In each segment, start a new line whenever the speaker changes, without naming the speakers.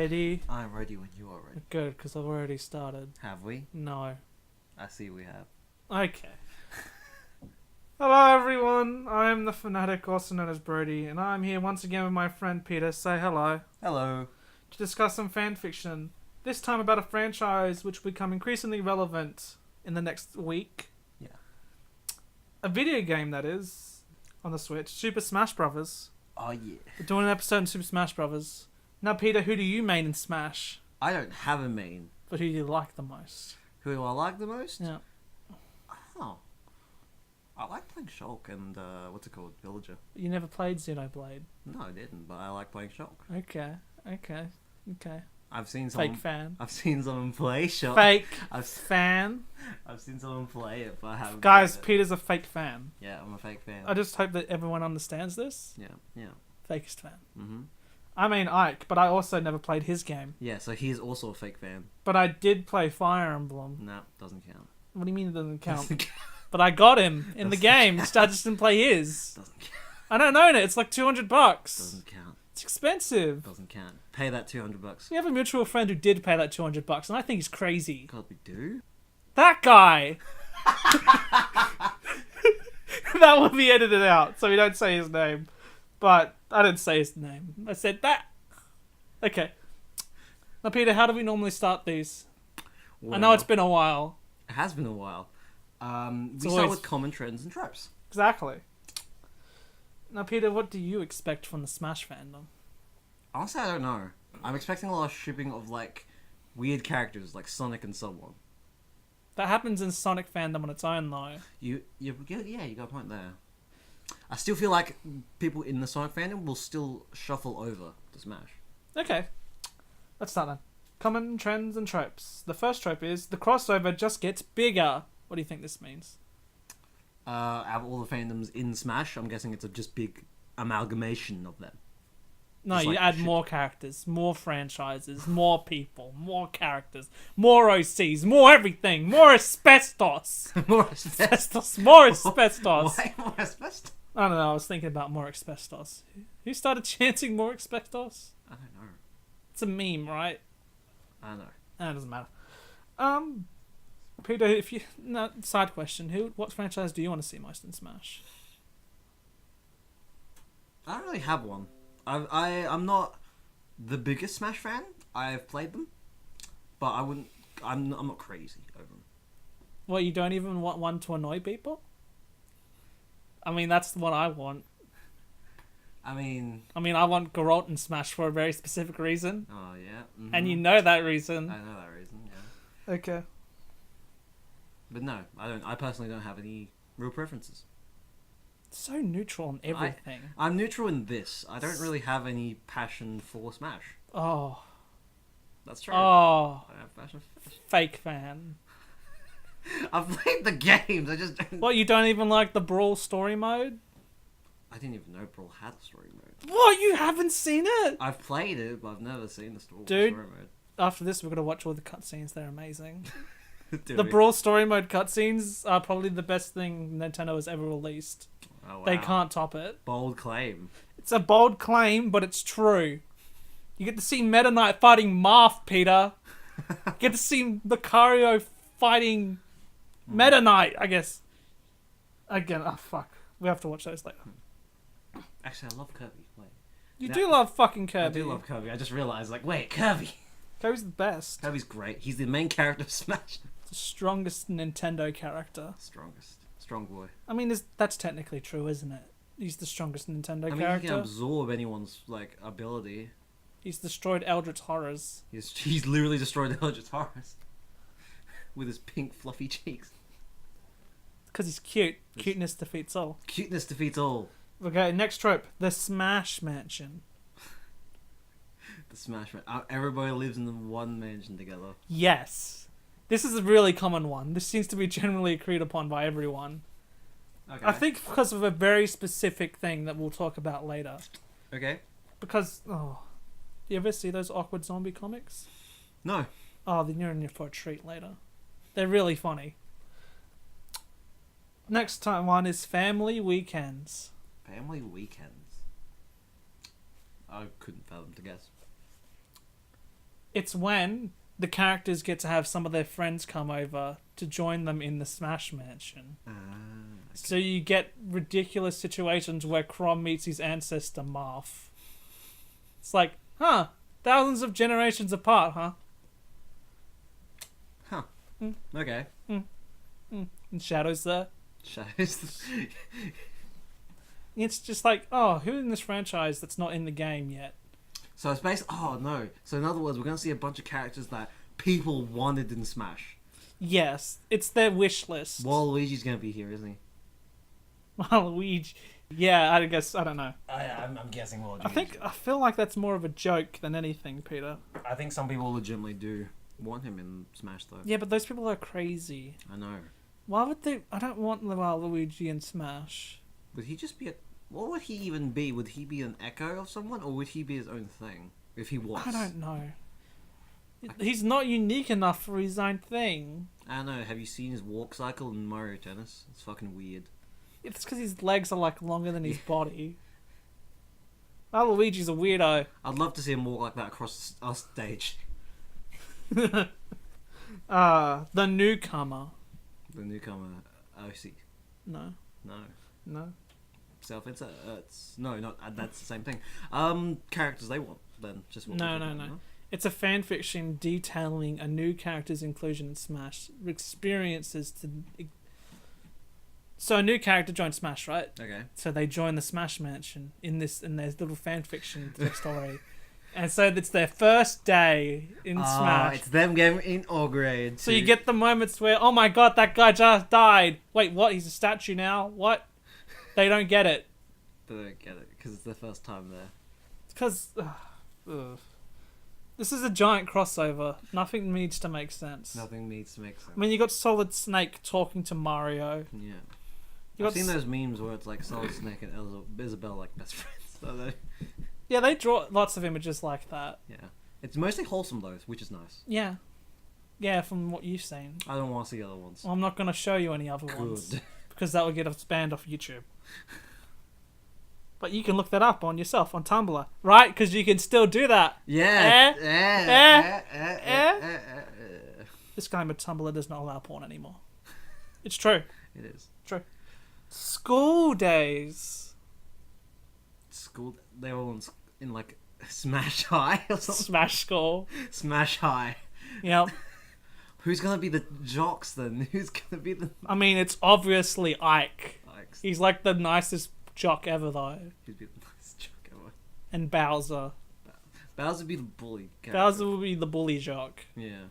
ready?
I'm ready when you are ready.
Good, because I've already started.
Have we?
No.
I see we have.
Okay. Hello everyone, I'm the Fanatic, also known as Brodie, and I'm here once again with my friend Peter. Say hello.
Hello.
To discuss some fanfiction. This time about a franchise which will become increasingly relevant in the next week.
Yeah.
A video game, that is, on the Switch. Super Smash Brothers.
Oh yeah.
We're doing an episode in Super Smash Brothers. Now Peter, who do you main in Smash?
I don't have a main.
But who do you like the most?
Who do I like the most?
Yeah.
Oh. I like playing Shulk and, what's it called? Villager.
You never played Xenoblade?
No, I didn't, but I like playing Shulk.
Okay.
I've seen someone...
Fake fan.
I've seen someone play Shulk.
Fake
I've
fan.
I've seen someone play it, but I haven't
Guys,
played it.
Peter's a fake fan.
Yeah, I'm a fake fan.
I just hope that everyone understands this.
Yeah.
Fakest fan.
Mm-hmm.
I mean Ike, but I also never played his game.
Yeah, so he's also a fake fan.
But I did play Fire Emblem.
No, doesn't count.
What do you mean it doesn't count?
Doesn't count.
But I got him in the game. I just didn't play his.
Doesn't count.
I don't own it. It's like $200.
Doesn't count.
It's expensive.
Doesn't count. Pay that $200.
We have a mutual friend who did pay that $200, and I think he's crazy.
God, we do?
That guy. That will be edited out, so we don't say his name. But I didn't say his name. I said that. Okay. Now, Peter, how do we normally start these?
Well,
I know it's been a while.
It has been a while. We
always-
start with common trends and tropes.
Exactly. Now, Peter, what do you expect from the Smash fandom?
Honestly, I don't know. I'm expecting a lot of shipping of, like, weird characters, like Sonic and someone.
That happens in Sonic fandom on its own, though.
You got a point there. I still feel like people in the Sonic fandom will still shuffle over to Smash.
Okay. Let's start then. Common trends and tropes. The first trope is the crossover just gets bigger. What do you think this means?
Out of all the fandoms in Smash, I'm guessing it's a just big amalgamation of them.
No,
Just
you
like
add
shit.
more characters, more franchises, more people, more characters, more OCs, more everything, more asbestos.
More asbestos.
More asbestos.
Why more asbestos?
I don't know, I was thinking about more asbestos. Who started chanting more asbestos?
I don't know.
It's a meme, right?
I don't know.
It doesn't matter. Peter, if you side question, what franchise do you want to see most in Smash?
I don't really have one. I'm not the biggest Smash fan. I've played them, but I'm not crazy over them.
What, you don't even want one to annoy people? I mean, that's what I want.
I mean,
I want Geralt in Smash for a very specific reason.
oh yeah,
And you know that reason.
I know that reason. Yeah,
Okay.
but no, I don't. I personally don't have any real preferences.
So neutral on everything.
I'm neutral in this. I don't really have any passion for Smash.
Oh.
That's true.
Oh.
I don't have passion.
Fake fan.
I've played the games. I just don't.
What, you don't even like the Brawl story mode?
I didn't even know Brawl had a story mode.
What, you haven't seen it?
I've played it, but I've never seen the story
Dude.
mode.
After this, we're going to watch all the cutscenes. They're amazing.
Do
The
we?
Brawl story mode cutscenes are probably the best thing Nintendo has ever released.
Oh, wow.
They can't top it.
Bold claim.
It's a bold claim, but it's true. You get to see Meta Knight fighting Marth, Peter. You get to see Lucario fighting Meta Knight, I guess. Again, oh fuck. We have to watch those later.
Actually, I love Kirby. Wait.
You
Yeah.
do love fucking Kirby.
I do love Kirby. I just realized, like, wait, Kirby.
Kirby's the best.
Kirby's great. He's the main character of Smash.
The strongest Nintendo character.
Strongest. Strong boy.
I mean, that's technically true, isn't it? He's the strongest Nintendo
I mean,
character.
he can absorb anyone's, like, ability.
He's destroyed Eldritch Horrors.
He's literally destroyed the Eldritch Horrors. With his pink, fluffy cheeks.
Because he's cute. Cuteness defeats all.
Cuteness defeats all.
Okay, next trope. The Smash Mansion.
The Smash Man. Everybody lives in the one mansion together.
Yes. This is a really common one. This seems to be generally agreed upon by everyone.
Okay.
I think because of a very specific thing that we'll talk about later.
Okay.
Because, you ever see those awkward zombie comics?
No.
Oh, then you're in for a treat later. They're really funny. Next time one is Family Weekends.
Family Weekends. I couldn't fathom to guess.
It's when the characters get to have some of their friends come over to join them in the Smash Mansion.
Okay.
So you get ridiculous situations where Chrom meets his ancestor Marth. It's like, huh, thousands of generations apart, huh?
Huh. Okay.
And Shadow's there.
Shadows.
It's just like, oh, who in this franchise that's not in the game yet?
So it's based. Oh no. So in other words, we're gonna see a bunch of characters that people wanted in Smash.
Yes, it's their wish list.
Waluigi's gonna be here, isn't he?
Waluigi. Yeah, I guess, I don't know.
I'm guessing Waluigi.
I feel like that's more of a joke than anything, Peter.
I think some people legitimately do want him in Smash, though.
Yeah, but those people are crazy.
I know.
Why would they... I don't want Waluigi in Smash.
Would he just be a... What would he even be? Would he be an echo of someone, or would he be his own thing? If he was.
I don't know. He's not unique enough for his own thing.
I don't know. Have you seen his walk cycle in Mario Tennis? It's fucking weird.
It's because his legs are, like, longer than his body. Waluigi's a weirdo.
I'd love to see him walk like that across our stage.
The newcomer.
The newcomer, OC.
No.
No. No, not that's the same thing. Characters they want then. Just what
No. It's a fan fiction detailing a new character's inclusion in Smash experiences to. So a new character joins Smash, right?
Okay.
So they join the Smash Mansion in there's little fan fiction story, and so it's their first day in Smash.
It's them getting inaugurated.
So you get the moments where, oh my god, that guy just died. Wait, what? He's a statue now? What? They don't get it.
They don't get it because it's their first time there.
It's because this is a giant crossover. Nothing needs to make sense.
Nothing needs to make sense.
I mean, you got Solid Snake talking to Mario.
Yeah.
You
I've seen those memes where it's like Solid Snake and Isabelle like best friends. So
yeah, they draw lots of images like that.
yeah. It's mostly wholesome though, which is nice.
Yeah. Yeah, from what you've seen.
I don't want to see other ones.
Well, I'm not going to show you any other ones. Because that would get us banned off YouTube. But you can look that up on yourself on Tumblr, right? Because you can still do that.
Yeah.
Disclaimer: Tumblr does not allow porn anymore. It's true.
It is.
True. School days.
They were all in like Smash High or something.
Smash School.
Smash High.
Yep.
Who's gonna be the jocks then? Who's gonna be the...
I mean, it's obviously Ike.
Ike's...
He's like the nicest jock ever, though.
He'd be the nicest jock ever.
And Bowser.
Bowser would be the bully character.
Bowser will be the bully jock.
Yeah.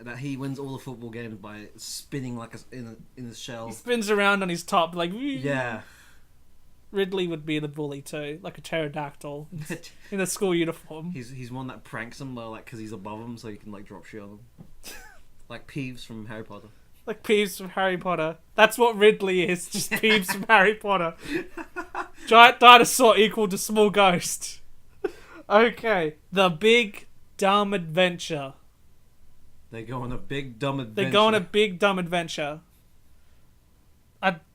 That he wins all the football games by spinning like in his shell.
He spins around on his top like...
Yeah.
Ridley would be the bully too, like a pterodactyl in a school uniform.
He's one that pranks him though, like because he's above him, so he can like drop shit on him. Like Peeves from Harry Potter.
Like Peeves from Harry Potter. That's what Ridley is, just Peeves from Harry Potter. Giant dinosaur equal to small ghost. Okay, the big dumb adventure.
They go on a big dumb adventure.
They go on a big dumb adventure.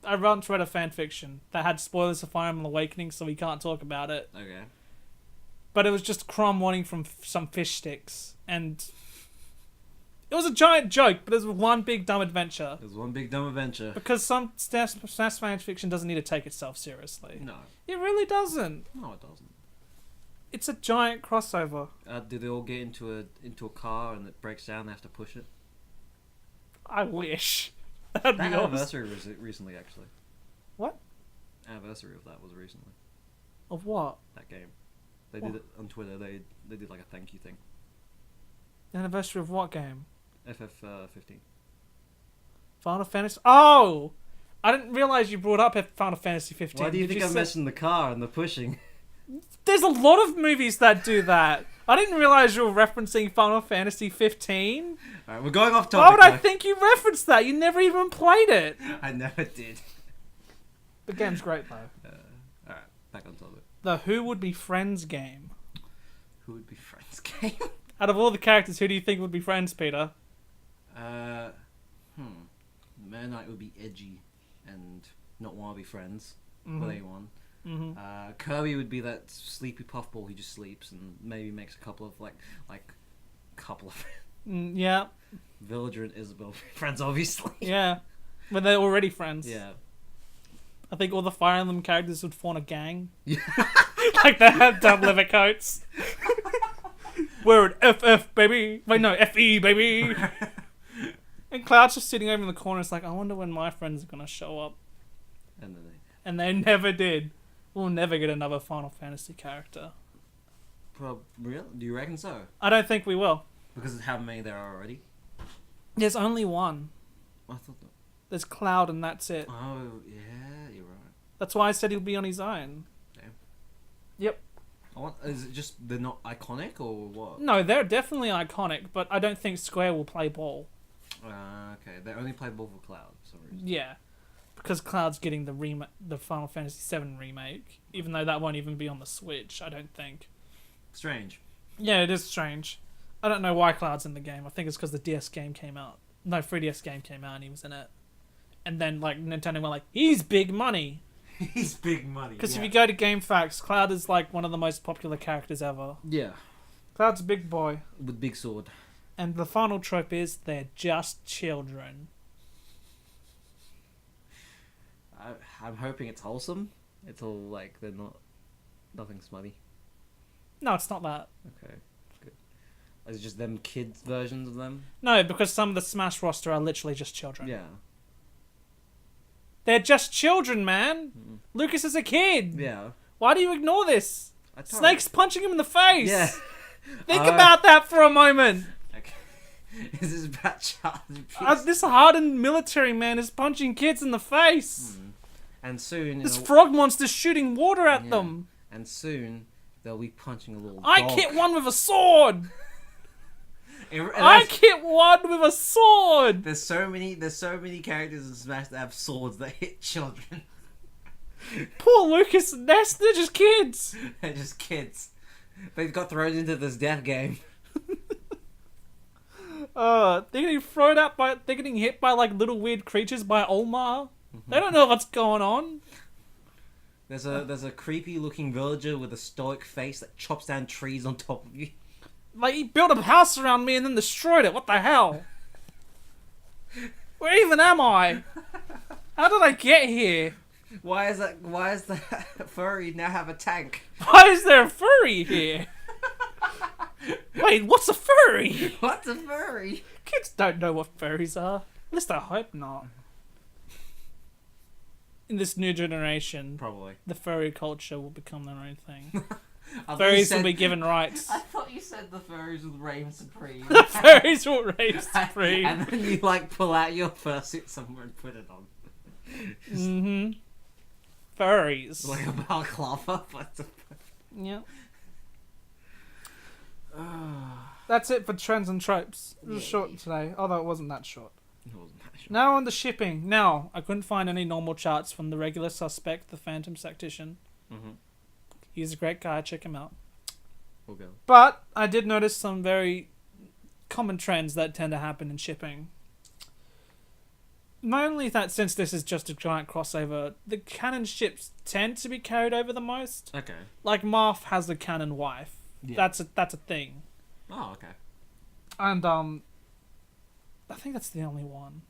I once read a fanfiction that had spoilers for Fire Emblem Awakening, so we can't talk about it.
Okay.
But it was just Chrom wanting from some fish sticks, and it was a giant joke, but it was one big dumb adventure.
It was one big dumb adventure.
Because some SNES fanfiction doesn't need to take itself seriously.
No.
It really doesn't.
No, it doesn't.
It's a giant crossover.
Do they all get into a car and it breaks down? They have to push it.
I wish. That'd
That
be awesome.
anniversary was recently, actually.
What?
Anniversary of that was recently.
Of what?
That game. They did it on Twitter. They did like a thank you thing.
The anniversary of what game?
FF15.
Final Fantasy. Oh, I didn't realize you brought up Final Fantasy 15.
Why do you think I mentioned the car and the pushing?
There's a lot of movies that do that. I didn't realize you were referencing Final Fantasy 15.
Alright, we're going off topic.
Why would I think you referenced that? You never even played it.
I never did.
The game's great though.
Alright, back on topic.
The Who Would Be Friends game.
Who would be friends game?
Out of all the characters, who do you think would be friends, Peter?
Meta Knight would be edgy and not want to be friends
Mm-hmm.
with anyone. Kirby would be that sleepy puffball who just sleeps and maybe makes a couple of couple of
Yeah.
Villager and Isabelle friends, obviously.
Yeah. But they're already friends.
Yeah.
I think all the Fire Emblem characters would form a gang.
Yeah.
Like they have double leather coats. We're an FF, baby. Wait, no, FE, baby. And Cloud's just sitting over in the corner. It's like, I wonder when my friends are going to show up. And they never did. We'll never get another Final Fantasy character.
Really? Do you reckon so?
I don't think we will.
Because of how many there are already?
There's only one.
I thought that.
There's Cloud and that's it.
Oh, yeah, you're right.
That's why I said he'll be on his own.
Damn.
Yep.
Is it just they're not iconic or what?
No, they're definitely iconic, but I don't think Square will play ball.
Okay. They only play ball for Cloud for some reason.
Yeah. Because Cloud's getting the Final Fantasy VII remake, even though that won't even be on the Switch, I don't think.
Strange.
Yeah, it is strange. I don't know why Cloud's in the game. I think it's because the DS game came out. No, 3DS game came out and he was in it. And then, Nintendo were like, he's big money.
He's big money.
Because if you go to GameFAQs, Cloud is, one of the most popular characters ever.
Yeah.
Cloud's a big boy.
With big sword.
And the final trope is, they're just children.
I'm hoping it's wholesome. It's all, they're not... Nothing smutty.
No, it's not that.
Okay. Good. Is it just them kids' versions of them?
No, because some of the Smash roster are literally just children.
Yeah.
They're just children, man. Lucas is a kid.
Yeah.
Why do you ignore this? Snake's punching him in the face.
Yeah.
Think about that for a moment.
Okay. This is about child abuse.
This hardened military man is punching kids in the face.
And soon...
This frog monster's shooting water at them.
And soon, they'll be punching a little dog.
I hit one with a sword. I hit one with a sword.
There's so many characters in Smash that have swords that hit children.
Poor Lucas and Ness, they're just kids.
They're just kids. They've got thrown into this death game.
They're getting hit by little weird creatures by Olmar. They don't know what's going on.
There's a creepy looking villager with a stoic face that chops down trees on top of you.
He built a house around me and then destroyed it. What the hell? Where even am I? How did I get here?
Why is that furry now have a tank?
Why is there a furry here? Wait, what's a furry?
What's a furry?
Kids don't know what furries are. At least I hope not. In this new generation,
probably
the furry culture will become their own thing. Furries will be given rights.
I thought you said the furries will reign supreme.
The furries will reign supreme.
And then you pull out your fursuit somewhere and put it on.
Furries.
Like a balaclava.
Yep. That's it for trends and tropes. It was short today, although it wasn't that short.
It wasn't that short.
Now on the shipping. Now, I couldn't find any normal charts from the regular suspect, the Phantom Tactician. He's a great guy, check him out.
We'll go.
But I did notice some very common trends that tend to happen in shipping. Not only that, since this is just a giant crossover, the canon ships tend to be carried over the most.
Okay.
Marth has a canon wife.
Yeah.
That's a thing.
Oh, okay.
And I think that's the only one.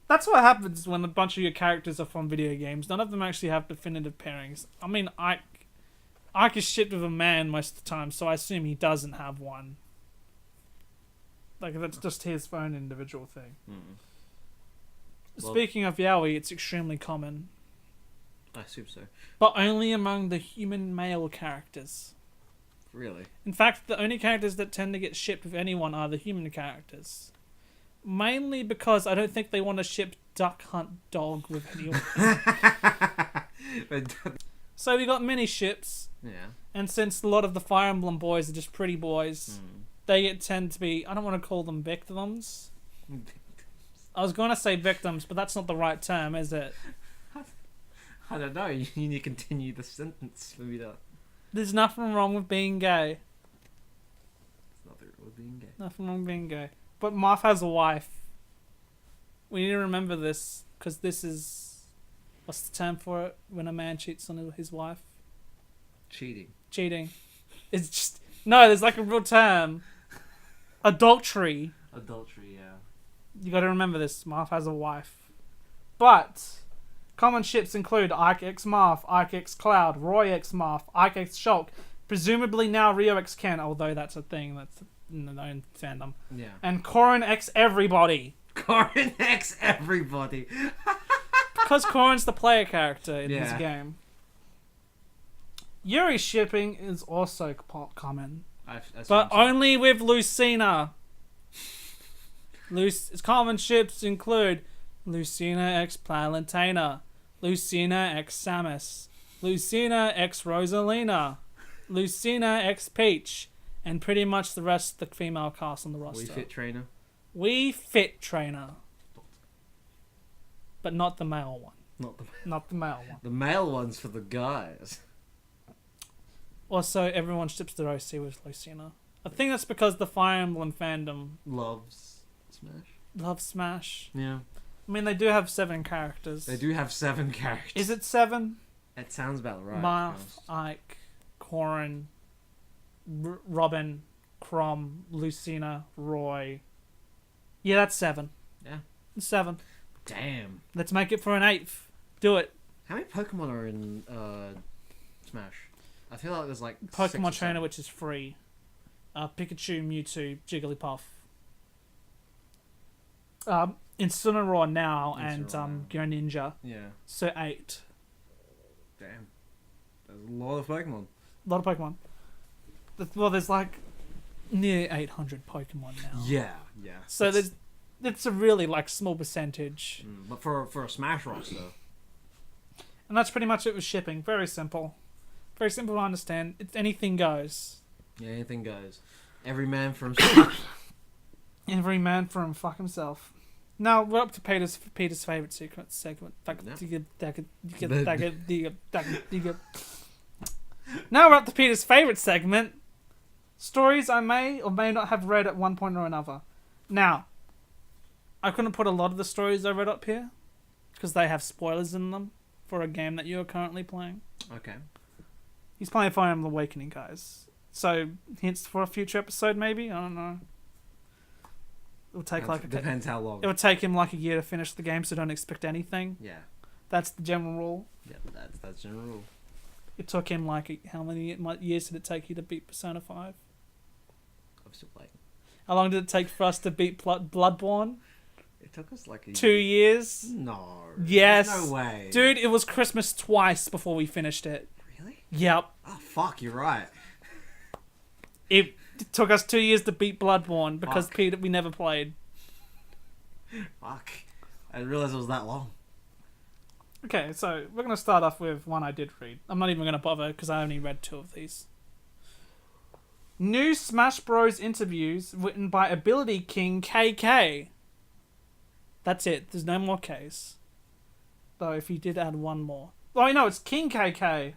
That's what happens when a bunch of your characters are from video games. None of them actually have definitive pairings. I mean, Ike is shipped with a man most of the time, so I assume he doesn't have one. That's just his own individual thing.
Well,
speaking of yaoi, it's extremely common.
I assume so.
But only among the human male characters.
Really?
In fact, the only characters that tend to get shipped with anyone are the human characters. Mainly because I don't think they want to ship Duck Hunt Dog with anyone. So we got mini ships.
Yeah.
And since a lot of the Fire Emblem boys are just pretty boys, they tend to be, I don't want to call them victims. I was going to say victims, but that's not the right term, is it?
I don't know. You need to continue the sentence for me to...
There's nothing wrong with being gay.
There's nothing wrong with being gay.
Nothing wrong with being gay. But Marth has a wife. We need to remember this, because this is What's the term for it when a man cheats on his wife?
Cheating.
Cheating. It's just... No, there's like a real term. Adultery.
Adultery, yeah.
You gotta remember this. Marth has a wife. But common ships include Ike X Marth, Ike X Cloud, Roy X Marth, Ike X Shulk, presumably now Rio X Ken, although that's a thing that's in the known fandom.
Yeah.
And Corrin X Everybody.
Corrin X Everybody.
Because Corrin's the player character in this
Yeah.
game. Yuri shipping is also common, but only with Lucina. Common ships include Lucina x Palutena, Lucina x Samus, Lucina x Rosalina, Lucina x Peach, and pretty much the rest of the female cast on the roster.
We Fit Trainer.
We Fit Trainer. But not the male one. Not the male one.
The male one's for the guys.
Also, everyone ships their OC with Lucina. I think that's because the Fire Emblem fandom
Loves Smash.
loves Smash.
Yeah.
I mean, they do have 7 characters.
They do have 7 characters.
Is it 7?
It sounds about right.
Marth, Ike, Corrin, Robin, Chrom, Lucina, Roy. Yeah, that's 7.
Yeah.
7.
Damn.
Let's make it for an 8th. Do it.
How many Pokemon are in Smash? I feel like there's like
Pokemon
6 or
Trainer, which is free. Pikachu, Mewtwo, Jigglypuff. Incineroar now and Greninja.
Yeah.
So 8.
Damn. There's a lot of Pokemon.
A lot of Pokemon. Well, there's like near 800 Pokemon now.
Yeah.
So it's a really like small percentage.
But for a Smash roster.
And that's pretty much it with shipping. Very simple. Very simple to understand. It's anything goes.
Yeah, anything goes. Every man for
Every man for him fuck himself. Now we're up to Peter's favourite segment. Now we're up to Peter's favourite segment. Stories I may or may not have read at one point or another. Now, I couldn't put a lot of the stories I read up here because they have spoilers in them for a game that you're currently playing.
Okay.
He's playing Fire Emblem Awakening, guys. So, hints for a future episode, maybe? I don't know. It'll take
depends how long.
It would take him like a year to finish the game, so don't expect anything.
Yeah.
That's the general rule.
Yeah, that's general rule.
It took him like how many years did it take you to beat Persona 5?
I'm still playing.
How long did it take for us to beat Bloodborne?
It took us like
2 years.
No.
Yes.
No way.
Dude, it was Christmas twice before we finished it.
Really?
Yep.
Oh fuck, you're right.
It took us 2 years to beat Bloodborne because Peter we never played.
Fuck. I didn't realize it was that long.
Okay, so we're going to start off with one I did read. I'm not even going to bother because I only read 2 of these. New Smash Bros. Interviews written by Ability King KK. That's it. There's no more Ks. Though if you did add one more. Oh, no, it's King KK.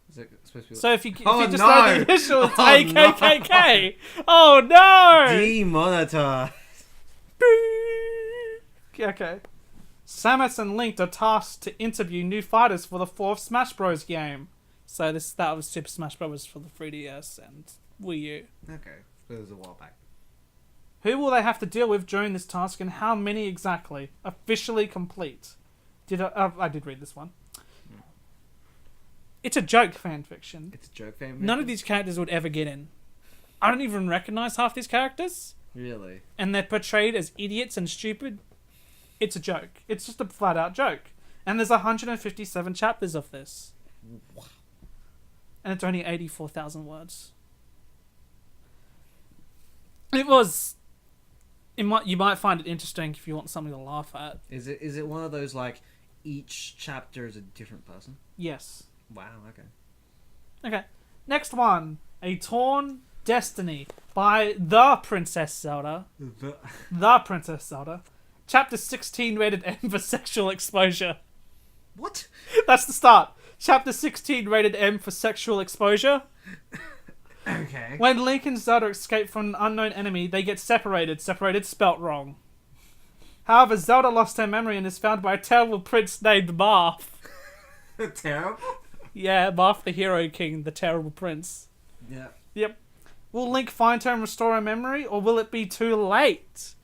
Is it supposed to be
So if you just
no.
add the initial, it's AKKK. Oh, no!
Demonetized.
Okay. Samus and Link are tasked to interview new fighters for the 4th Smash Bros. Game. So that was Super Smash Bros. For the 3DS and Wii U.
Okay. It was a while back.
Who will they have to deal with during this task and how many exactly? Officially complete. I did read this one. It's a joke fanfiction.
It's a joke fanfiction?
None of these characters would ever get in. I don't even recognize half these characters.
Really?
And they're portrayed as idiots and stupid. It's a joke. It's just a flat out joke. And there's 157 chapters of this.
Wow.
And it's only 84,000 words. It was... you might find it interesting if you want something to laugh at.
Is it one of those like each chapter is a different person?
Yes.
Wow, okay.
Okay. Next one. A Torn Destiny by The Princess Zelda. The Princess Zelda. Chapter 16 rated M for sexual exposure.
What?
That's the start. Chapter 16 rated M for sexual exposure.
Okay.
When Link and Zelda escape from an unknown enemy, they get separated. Separated spelt wrong. However, Zelda lost her memory and is found by a terrible prince named Marth.
Terrible?
Yeah, Marth the Hero King, the terrible prince.
Yeah.
Yep. Will Link find her and restore her memory, or will it be too late?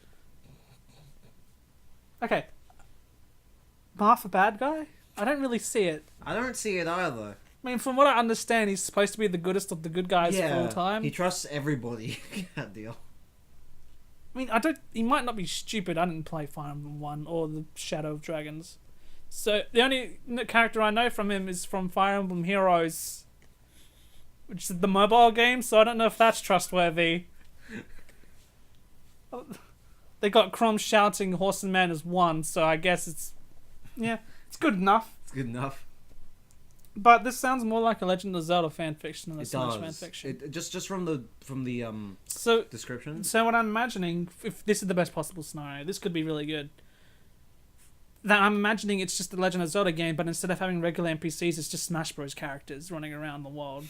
Okay. Marth a bad guy? I don't really see it.
I don't see it either.
I mean, from what I understand, he's supposed to be the goodest of the good guys full time.
He trusts everybody. That deal.
I mean, he might not be stupid. I didn't play Fire Emblem 1 or the Shadow of Dragons. So, the only character I know from him is from Fire Emblem Heroes, which is the mobile game, so I don't know if that's trustworthy. They got Crom shouting Horse and Man as one, so I guess it's good enough.
It's good enough.
But this sounds more like a Legend of Zelda fanfiction than a Smash fanfiction.
Just from the description.
So what I'm imagining, if this is the best possible scenario, this could be really good. That I'm imagining it's just the Legend of Zelda game, but instead of having regular NPCs, it's just Smash Bros. Characters running around the world.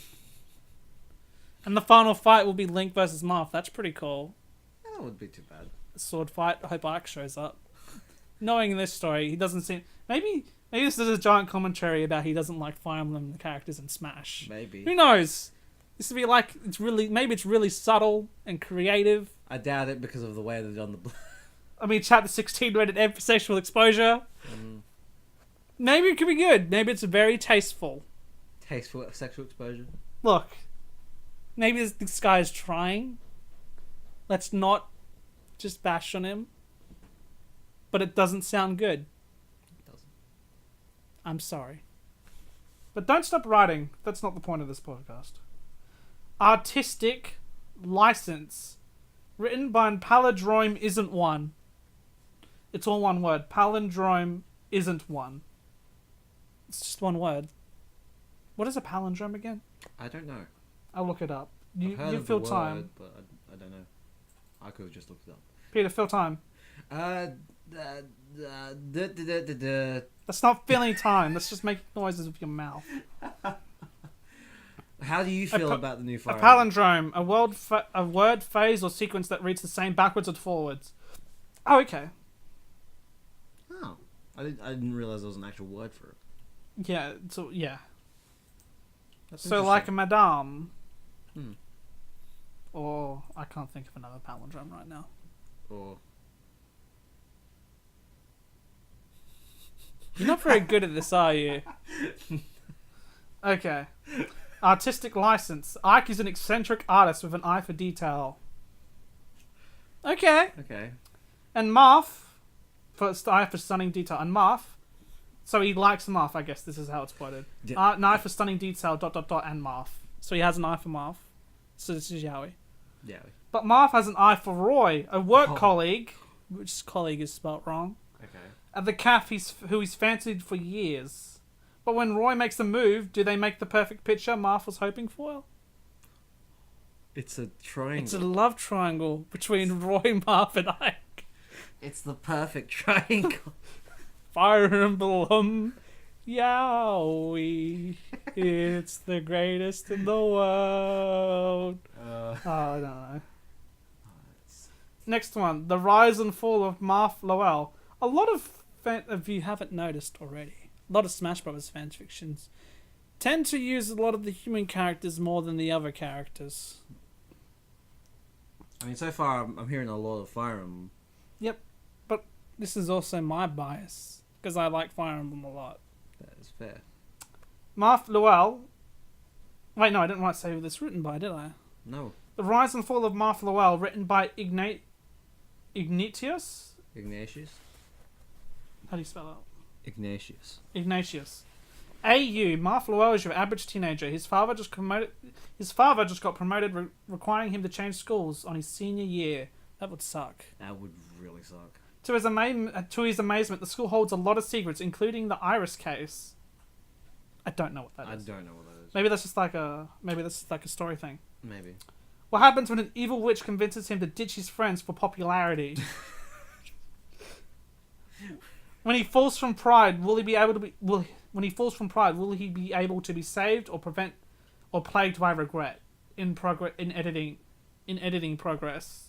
And the final fight will be Link versus Marth. That's pretty cool.
That wouldn't be too bad.
Sword fight. I hope Ark shows up. Knowing this story, he doesn't seem... Maybe this is a giant commentary about he doesn't like Fire Emblem the characters in Smash.
Maybe.
Who knows? This would be like... Maybe it's really subtle and creative.
I doubt it because of the way they've done the...
I mean, Chapter 16 rated M for sexual exposure. Maybe it could be good. Maybe it's very tasteful.
Tasteful sexual exposure?
Look, maybe this guy is trying. Let's not just bash on him. But it doesn't sound good.
It doesn't.
I'm sorry. But don't stop writing. That's not the point of this podcast. Artistic license. Written by Palindrome isn't one. It's all one word. Palindrome isn't one. It's just one word. What is a palindrome again?
I don't know.
I'll look it up.
I've heard
You
of
fill
the
time.
word, but I don't know. I could have just looked it up.
Peter, fill time. That's not filling time. That's just making noises with your mouth.
How do you feel about the new Fire
A palindrome, a word, phrase, or sequence that reads the same backwards or forwards. Oh, okay.
Oh, I didn't realize there was an actual word for it.
Yeah. So yeah.
That's
So like a madame.
Hmm.
Or I can't think of another palindrome right now.
Or
you're not very good at this, are you? Okay. Artistic license. Ike is an eccentric artist with an eye for detail. Okay.
Okay.
And Marth, for its eye for stunning detail. And Marth, so he likes Marth, I guess this is how it's quoted.
Yeah.
An eye for stunning detail, ... and Marth. So he has an eye for Marth. So this is Yowie.
Yeah.
But Marth has an eye for Roy, a work colleague, which colleague is spelt wrong,
Okay.
at the cafe who he's fancied for years. But when Roy makes a move, do they make the perfect picture Marth was hoping for?
It's a triangle.
It's a love triangle between Roy, Marth, and Ike.
It's the perfect triangle.
Fire Emblem, Yowie, it's the greatest in the world. I don't know. Next one, The Rise and Fall of Marth Lowell. A lot of you haven't noticed already. A lot of Smash Bros. Fanfictions tend to use a lot of the human characters more than the other characters.
I mean, so far I'm hearing a lot of Fire Emblem.
Yep, but this is also my bias, because I like Fire Emblem a lot.
That is fair.
Marth Lowell... Wait, no, I didn't say who this was written by, did I?
No.
The Rise and Fall of Marth Lowell, written by Ignitious?
Ignatius?
How do you spell that?
Ignatius.
Ignatius. AU, Marth Lowell is your average teenager. His father just got promoted, requiring him to change schools on his senior year. That would suck.
That would really suck.
To his amazement, the school holds a lot of secrets, including the Iris case. I don't know what that is.
I don't know what that is.
Maybe that's just like a story thing.
Maybe.
What happens when an evil witch convinces him to ditch his friends for popularity? When he falls from pride, will he be able to be saved or plagued by regret? In editing process.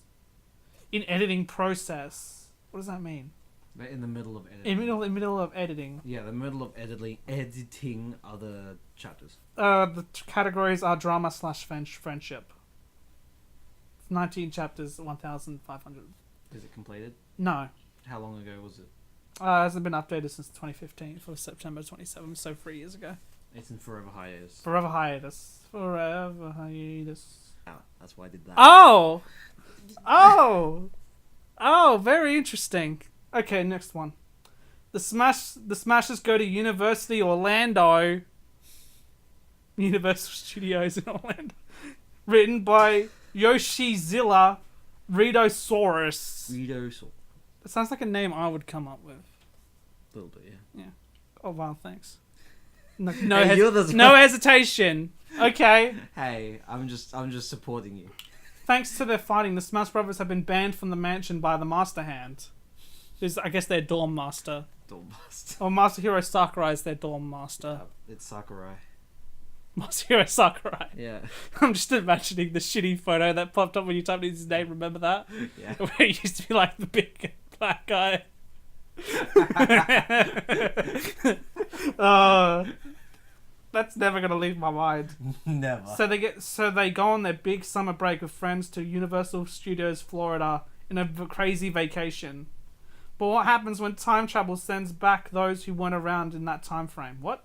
What does that mean?
They're in the middle of editing.
In middle of editing.
Yeah, the middle of editing other chapters.
The categories are drama / friendship. 19 chapters, 1,500.
Is it completed?
No.
How long ago was it?
It hasn't been updated since 2015 for September 27, so 3 years ago.
It's in forever hiatus.
Forever hiatus. Forever hiatus.
Oh, that's why I did that.
Oh! Oh! Oh, very interesting. Okay, next one. The Smashers go to University Orlando. Universal Studios in Orlando. Written by Yoshizilla-Rhedosaurus.
Rhedosaurus.
It sounds like a name I would come up with.
A little bit, yeah.
Yeah. Oh, wow, thanks. No
Hey,
no hesitation. Okay.
Hey, I'm just supporting you.
Thanks to their fighting, the Smash Brothers have been banned from the mansion by the Master Hand. Who's, I guess, their dorm master.
Dorm master.
Or Master Hero Sakurai is their dorm master.
It's Sakurai.
Master Hero Sakurai.
Yeah.
I'm just imagining the shitty photo that popped up when you typed in his name. Remember that?
Yeah.
Where he used to be like the big black guy. That's never gonna leave my mind.
Never.
So they go on their big summer break with friends to Universal Studios Florida in a crazy vacation. But what happens when time travel sends back those who weren't around in that time frame? What?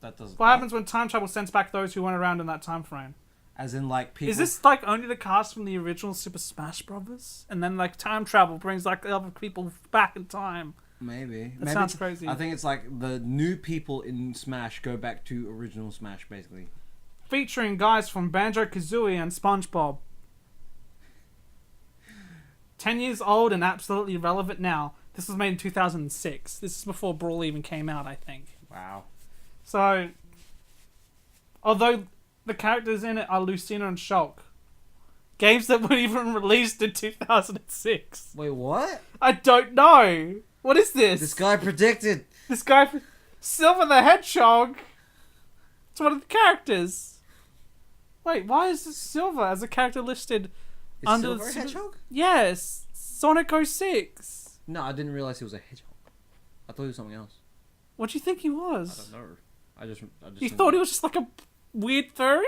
That doesn't.
What happens when time travel sends back those who weren't around in that time frame?
As in, like, people.
Is this like only the cast from the original Super Smash Brothers, and then like time travel brings like other people back in time?
Maybe.
That sounds crazy.
I think it's like the new people in Smash go back to original Smash, basically.
Featuring guys from Banjo-Kazooie and SpongeBob. 10 years old and absolutely relevant now. This was made in 2006. This is before Brawl even came out, I think.
Wow.
So, although the characters in it are Lucina and Shulk, games that were even released in 2006.
Wait, what?
I don't know. What is this?
This guy predicted.
This guy, Silver the Hedgehog. It's one of the characters. Wait, why is this Silver as a character listed
Is
under
Silver a hedgehog?
Yes, Sonic 06.
No, I didn't realize he was a hedgehog. I thought he was something else.
What do you think he was?
I don't know. I just
You thought he was just like a weird furry?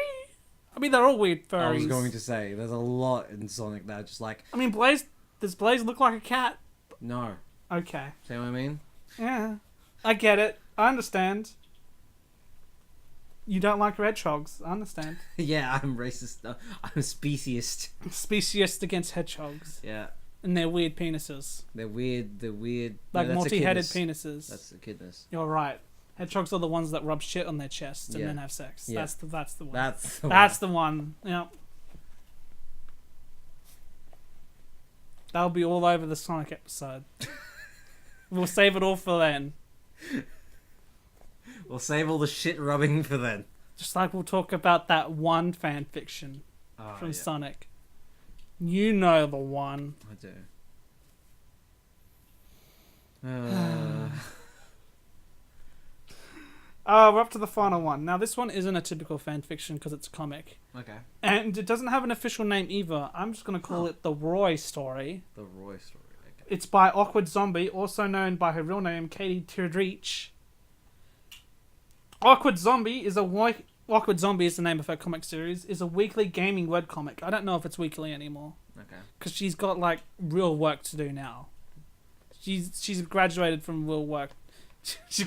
I mean, they're all weird furries.
I was going to say, there's a lot in Sonic that are just like...
I mean, does Blaze look like a cat?
No.
Okay.
See what I mean?
Yeah. I get it. I understand. You don't like hedgehogs. I understand.
Yeah, I'm racist. I'm speciest.
Speciest against hedgehogs.
Yeah.
And their weird penises.
They're weird.
Like
no, that's
multi-headed
echidnas.
penises.
That's echidnas.
You're right. Hedgehogs are the ones that rub shit on their chest and
Yeah.
then have sex.
Yeah.
That's the one.
That's
the one. Yep. That'll be all over the Sonic episode. We'll save it all for then.
We'll save all the shit rubbing for then.
Just like we'll talk about that one fan fiction from Sonic. You know the one.
I do.
We're up to the final one. Now, this one isn't a typical fan fiction because it's a comic.
Okay.
And it doesn't have an official name either. I'm just going to call it The Roy Story.
The Roy Story. Okay.
It's by Awkward Zombie, also known by her real name, Katie Turdreach. Awkward Zombie is Awkward Zombie is the name of her comic series, is a weekly gaming webcomic. I don't know if it's weekly anymore.
Okay.
Because she's got, like, real work to do now. She's graduated from real work. She's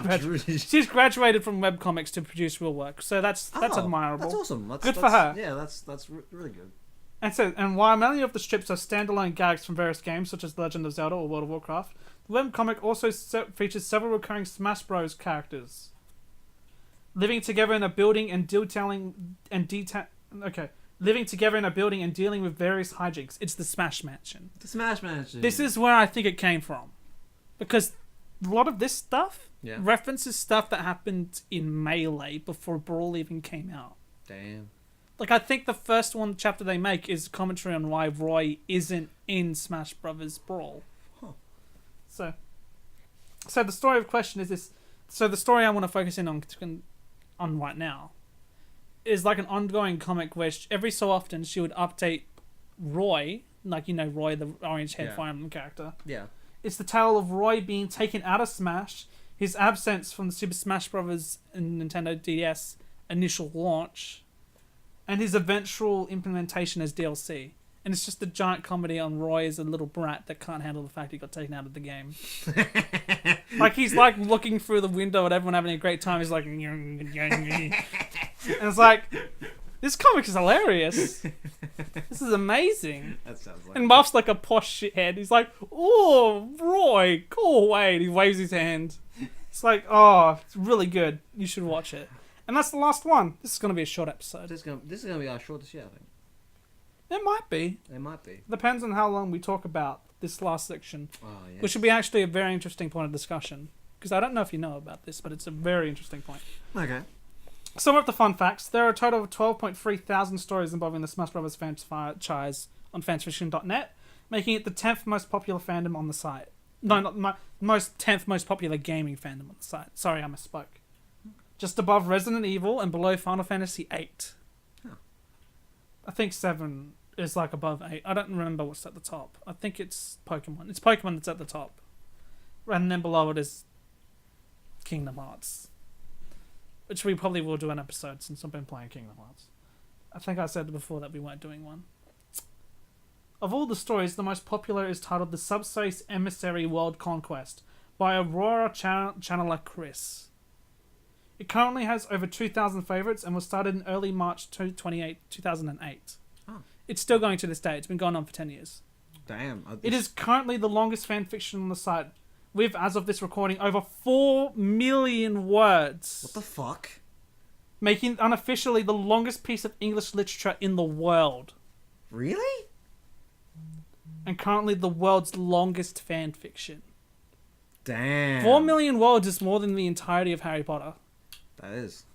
graduated from webcomics to produce real work. So that's admirable.
That's awesome.
Good for her.
Yeah, that's really good.
And while many of the strips are standalone gags from various games, such as The Legend of Zelda or World of Warcraft, the webcomic also features several recurring Smash Bros. Characters. Living together in a building and living together in a building and dealing with various hijinks. It's the Smash Mansion.
The Smash Mansion.
This is where I think it came from. Because a lot of this stuff references stuff that happened in Melee before Brawl even came out.
Damn.
Like, I think the first chapter they make is commentary on why Roy isn't in Smash Brothers Brawl.
Huh.
So the story of question is this. So the story I want to focus in on right now is like an ongoing comic where every so often she would update Roy, like, you know, Roy, the orange-haired Fire Emblem character.
Yeah.
It's the tale of Roy being taken out of Smash, his absence from the Super Smash Bros. And Nintendo DS initial launch, and his eventual implementation as DLC. And it's just a giant comedy on Roy as a little brat that can't handle the fact he got taken out of the game. Like, he's like looking through the window at everyone having a great time. He's like, and it's like, this comic is hilarious. This is amazing.
That sounds like.
And Marth's like a posh shithead. He's like, oh, Roy, go away. And he waves his hand. It's like, oh, it's really good. You should watch it. And that's the last one. This is going to be a short episode.
This is gonna be our shortest yet, I think.
It might be.
It might be.
Depends on how long we talk about this last section.
Oh, yeah.
Which will be actually a very interesting point of discussion. Because I don't know if you know about this, but it's a very interesting point.
Okay.
Some of the fun facts. There are a total of 12.3 thousand stories involving the Smash Bros. Franchise on fanfiction.net, making it the 10th most popular fandom on the site. No, not 10th most popular gaming fandom on the site. Sorry, I misspoke. Just above Resident Evil and below Final Fantasy VIII.
Huh.
I think 7 is like above 8. I don't remember what's at the top. I think it's Pokemon. It's Pokemon that's at the top. And then below it is Kingdom Hearts. Which we probably will do an episode since I've been playing Kingdom Hearts. I think I said before that we weren't doing one. Of all the stories, the most popular is titled The Subspace Emissary World Conquest by AuraChannelerChris. It currently has over 2,000 favourites and was started in early March 2008.
Oh.
It's still going to this day. It's been going on for 10 years.
Damn.
It is currently the longest fanfiction on the site, with, as of this recording, over 4 million words.
What the fuck?
Making it unofficially the longest piece of English literature in the world.
Really?
And currently the world's longest fanfiction.
Damn.
4 million words is more than the entirety of Harry Potter.
That is.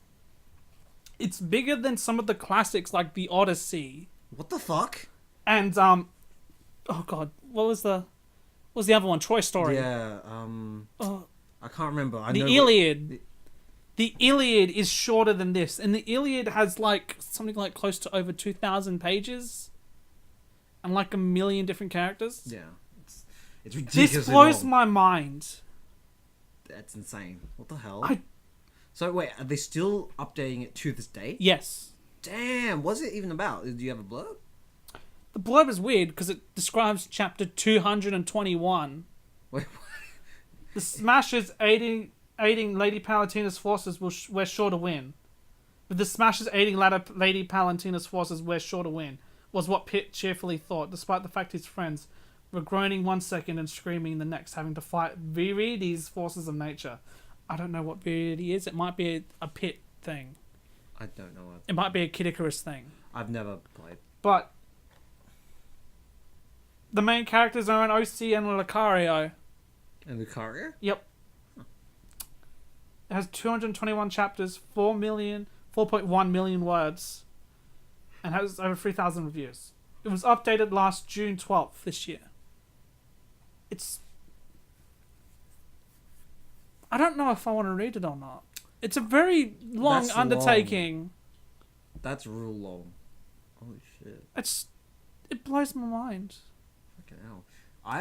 It's bigger than some of the classics like The Odyssey.
What the fuck?
And, oh god, what was the other one? Toy Story.
Yeah,
Oh,
I can't remember. I
the
know
Iliad. The Iliad is shorter than this. And the Iliad has like something like close to over 2,000 pages. And like 1 million different characters.
Yeah. It's ridiculously
This blows
long.
my mind.
That's insane. What the hell?
I-
So wait, are they still updating it to this day?
Yes.
Damn, what's it even about? Do you have a blurb?
The blurb is weird because it describes chapter 221.
Wait,
The Smashers aiding Lady Palutina's forces were sure to win. But the Smashers aiding Lady Palutina's forces were sure to win, was what Pitt cheerfully thought, despite the fact his friends were groaning one second and screaming the next, having to fight Viridi's forces of nature. I don't know what Viridi is. It might be a Pitt thing.
I don't know.
It might be a Kid Icarus thing.
I've never played.
But the main characters are an OC and Lucario.
And Lucario?
Yep. It has 221 chapters, 4.1 million words, and has over 3,000 reviews. It was updated last June 12th this year. I don't know if I want to read it or not. It's a very long
That's
undertaking.
That's real long. Holy shit.
It blows my mind.
Fucking hell.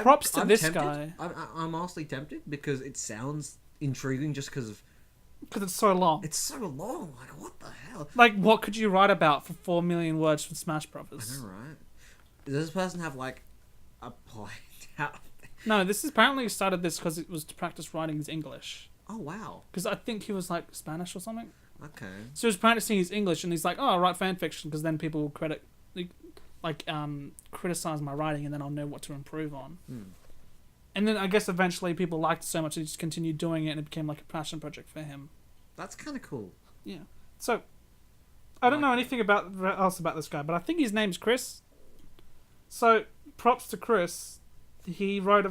Props to this
tempted.
guy.
I'm honestly tempted because it sounds intriguing just because of...
Because it's so long.
It's so long. Like, what the hell?
Like, what could you write about for 4 million words from Smash Brothers?
I know, right? Does this person have, like, a planned out...
No, this is apparently started this because it was to practice writing his English.
Oh, wow.
Because I think he was like Spanish or something.
Okay.
So he was practicing his English, and he's like, "Oh, I'll write fan fiction because then people will criticize my writing, and then I'll know what to improve on." And then I guess eventually people liked it so much they just continued doing it, and it became like a passion project for him.
That's kind of cool.
Yeah. So I don't know anything else about this guy, but I think his name's Chris. So props to Chris. He wrote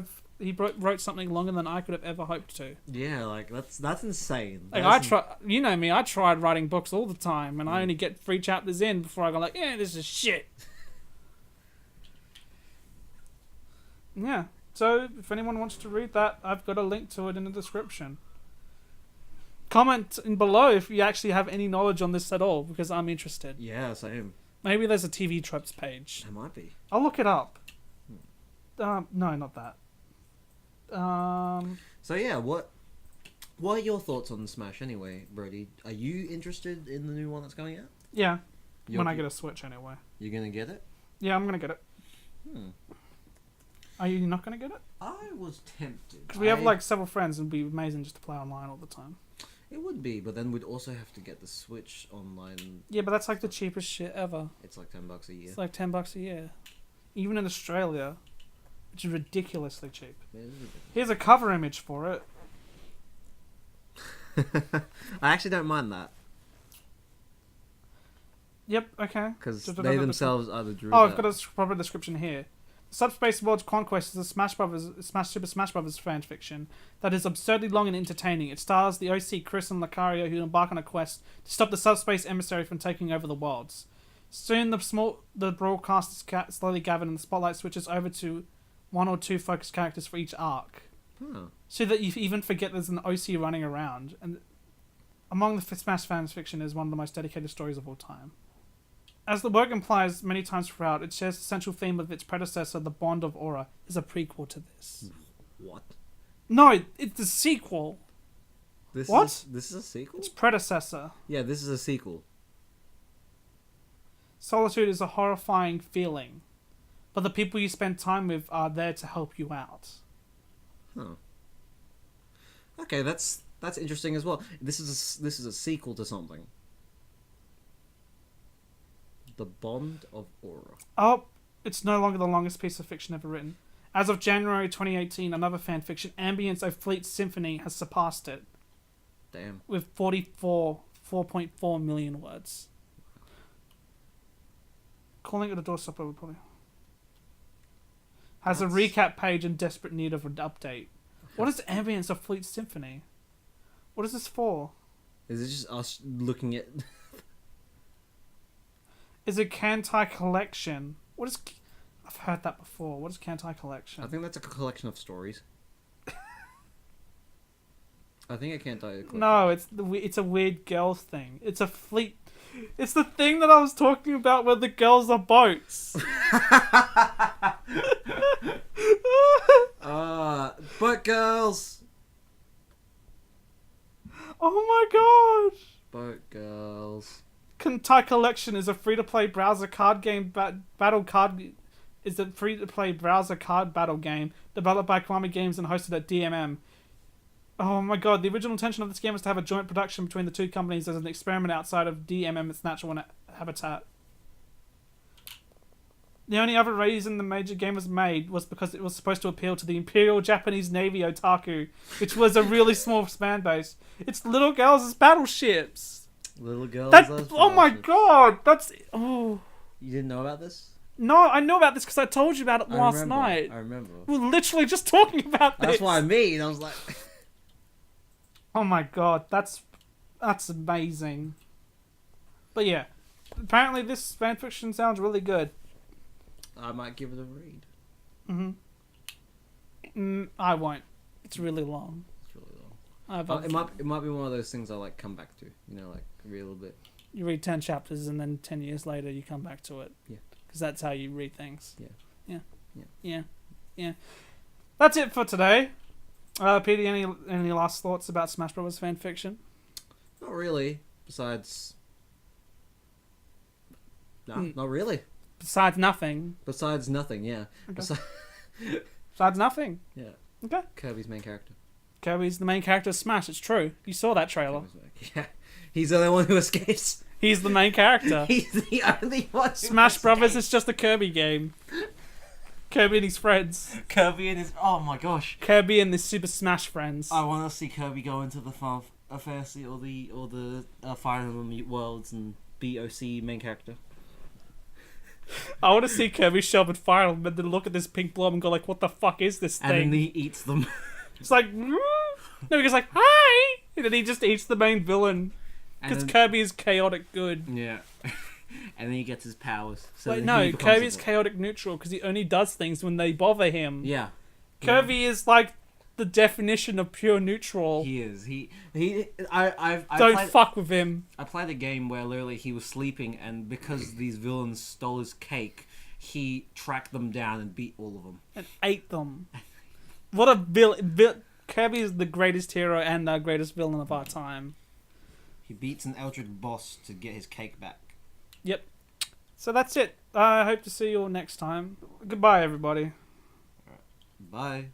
something longer than I could have ever hoped to.
Yeah, like that's insane.
Like you know me, I tried writing books all the time, and I only get 3 chapters in before I go like, yeah, this is shit. Yeah. So if anyone wants to read that, I've got a link to it in the description. Comment in below if you actually have any knowledge on this at all, because I'm interested.
Yeah, same.
Maybe there's a TV tropes page.
There might be.
I'll look it up. No, not that.
So yeah, what are your thoughts on Smash anyway, Brodie? Are you interested in the new one that's coming out?
Yeah. When I get a Switch anyway.
You're gonna get it?
Yeah, I'm gonna get it. Are you not gonna get it?
I was tempted.
Because we have like several friends and it'd be amazing just to play online all the time.
It would be, but then we'd also have to get the Switch online.
Yeah, but that's like the cheapest shit ever.
It's like $10 a year.
It's like $10 a year. Even in Australia, it's ridiculously cheap. Here's a cover image for it.
I actually don't mind that.
Yep, okay.
Because they themselves are the druid.
Oh, I've got a proper description here. Subspace World's Conquest is a Super Smash Brothers fan fiction that is absurdly long and entertaining. It stars the OC Chris and Lucario who embark on a quest to stop the Subspace Emissary from taking over the worlds. Soon the broadcasters slowly gather and the spotlight switches over to one or two focused characters for each arc. So that you even forget there's an OC running around. And among the Smash fans fiction is one of the most dedicated stories of all time. As the work implies many times throughout, it shares the central theme of its predecessor, The Bond of Aura, is a prequel to this.
What?
No, it's a sequel.
This is a sequel?
It's predecessor.
Yeah, this is a sequel.
Solitude is a horrifying feeling, but the people you spend time with are there to help you out.
Huh. Okay, that's interesting as well. This is a sequel to something. The Bond of Aura.
Oh, it's no longer the longest piece of fiction ever written. As of January 2018, another fanfiction, Ambience of Fleet Symphony, has surpassed it.
Damn.
With 4.4 million words. Calling it a doorstopper would probably... Has a recap page in desperate need of an update. What is Ambience of Fleet Symphony? What is this for?
Is it just us looking at...
Is it Kantai Collection? What is... I've heard that before. What is Kantai Collection?
I think that's a collection of stories. I think I can't tell you.
No, it's a weird girls thing. It's a fleet... It's the thing that I was talking about where the girls are boats.
Boat girls!
Oh my gosh!
Boat girls.
Kantai Collection is a free-to-play browser card game free-to-play browser card battle game developed by Konami Games and hosted at DMM. Oh my god, the original intention of this game was to have a joint production between the two companies as an experiment outside of DMM, its natural habitat. The only other reason the major game was made was because it was supposed to appeal to the Imperial Japanese Navy otaku, which was a really small fan base. It's little girls as battleships.
Little girls.
Oh my god, that's... Oh.
You didn't know about this?
No, I know about this because I told you about it last night.
I remember.
We were literally just talking about this.
That's what I mean. I was like...
Oh my god, that's amazing. But yeah, apparently this fanfiction sounds really good.
I might give it a read.
I won't. It's really long.
It's really long. It might be one of those things I like come back to. You know, like read a little bit.
You read 10 chapters and then 10 years later you come back to it.
Yeah.
Because that's how you read things.
Yeah.
That's it for today. Peter, any last thoughts about Smash Bros. Fanfiction?
Not really. Besides... No, not really.
Besides nothing.
Besides nothing, yeah.
Okay. Besides nothing?
Yeah.
Okay.
Kirby's main character.
Kirby's the main character of Smash, it's true. You saw that trailer.
Yeah. He's the only one who escapes.
He's the main character.
He's the only one who
Smash
escapes.
Brothers is just a Kirby game. Kirby and his friends.
Kirby and his... Oh my gosh.
Kirby and the Super Smash friends.
I want to see Kirby go into the Fantasy or the Fire Emblem worlds and be OC main character.
I want to see Kirby show up at Fire Emblem and then look at this pink blob and go like, what the fuck is this thing?
And then he eats them.
It's like... No, he goes like, hi! And then he just eats the main villain. Because Kirby is chaotic good.
Yeah. And then he gets his powers. So
wait, no, Kirby's chaotic neutral because he only does things when they bother him.
Yeah.
Kirby is like the definition of pure neutral.
He is.
Don't fuck with him.
I played a game where literally he was sleeping, and because these villains stole his cake, he tracked them down and beat all of them.
And ate them. What a Kirby is the greatest hero and the greatest villain of our time.
He beats an Eldritch boss to get his cake back.
Yep. So that's it. I hope to see you all next time. Goodbye, everybody.
Bye.